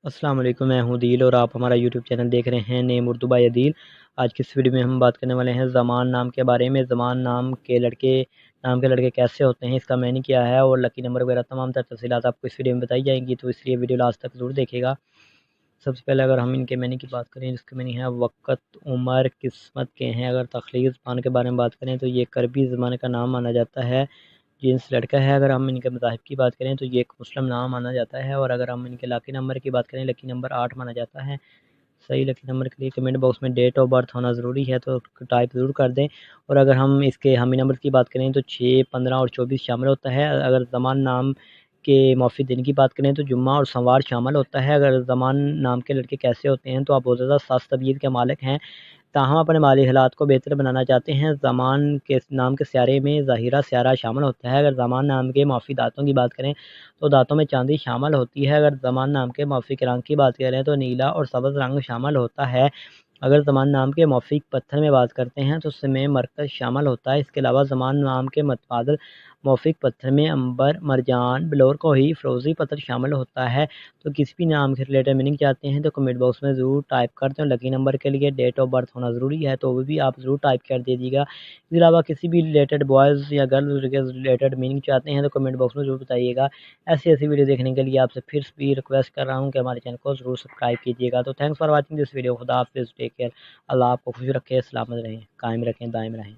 अस्सलाम वालेकुम, मैं हूँ दिल और आप हमारा यूट्यूब चैनल देख रहे हैं नेम उर्दू बाय दिल। आज की इस वीडियो में हम बात करने वाले हैं ज़मान नाम के बारे में। ज़मान नाम के लड़के कैसे होते हैं, इसका मैंने क्या है और लकी नंबर वगैरह तमाम तर तफसीलात आपको इस वीडियो में बताई जाएंगी, तो इसलिए वीडियो लास्ट तक ज़रूर देखिएगा। सबसे पहले अगर हम इनके मैनी की बात करें, जिसके मैनी है वक़्त, उम्र, किस्मत के हैं। अगर तख्लीक़ ज़बान के बारे में बात करें तो ये करबी ज़माने का नाम माना जाता है। जिन्स लड़का है। अगर हम इनके मज़ाहिब की बात करें तो ये एक मुस्लिम नाम माना जाता है। और अगर हम इनके लकी नंबर की बात करें, लकी नंबर 8 माना जाता है। सही लकी नंबर के लिए कमेंट बॉक्स में डेट ऑफ बर्थ होना ज़रूरी है, तो टाइप ज़रूर कर दें। और अगर हम इसके हामी नंबर की बात करें तो 6, 15 और 24 शामिल होता है। अगर ज़मान नाम के मौफ़ी दिन की बात करें तो जुम्मा और सोमवार शामिल होता है। अगर ज़मान नाम के लड़के कैसे होते हैं, तो आप बहुत ज़्यादा सख्त तबीयत के मालिक हैं, ताहम अपने माली हालात को बेहतर बनाना चाहते हैं। ज़मान के नाम के स्यारे में ज़ाहिरा स्यारा शामिल होता है। अगर ज़मान नाम के माफ़ी दाँतों की बात करें तो दाँतों में चांदी शामिल होती है। अगर ज़मान नाम के माफ़ी के रंग की बात करें तो नीला और सब्ज़ रंग शामिल होता है। अगर ज़मान नाम के मौफ़ी पत्थर में बात करते हैं तो उसमें मरकज़ शामिल होता है। इसके अलावा ज़मान नाम के मुतबादिल मौफ़ी पत्थर में अंबर, मरजान, बिलोर कोही, फ़िरोज़ी पत्थर शामिल होता है। तो किसी भी नाम से रिलेटेड मीनिंग चाहते हैं तो कमेंट बॉक्स में ज़रूर टाइप कर दें। लकी नंबर के लिए डेट ऑफ बर्थ होना ज़रूरी है, तो वो भी आप ज़रूर टाइप कर दीजिएगा। इसके अलावा किसी भी रिलेटेड बॉयज़ या गर्ल्स के रिलेटेड मीनिंग चाहते हैं तो कमेंट बॉक्स में ज़रूर बताइएगा। ऐसी-ऐसी वीडियो देखने के लिए आपसे फिर भी रिक्वेस्ट कर रहा हूँ कि हमारे चैनल को ज़रूर सब्सक्राइब कीजिएगा। तो thanks for watching this video. खुदा हाफ़िज़, टेक केयर। अल्लाह आपको खुश रखे, सलामत रहें, कायम रखें, दायम रहें।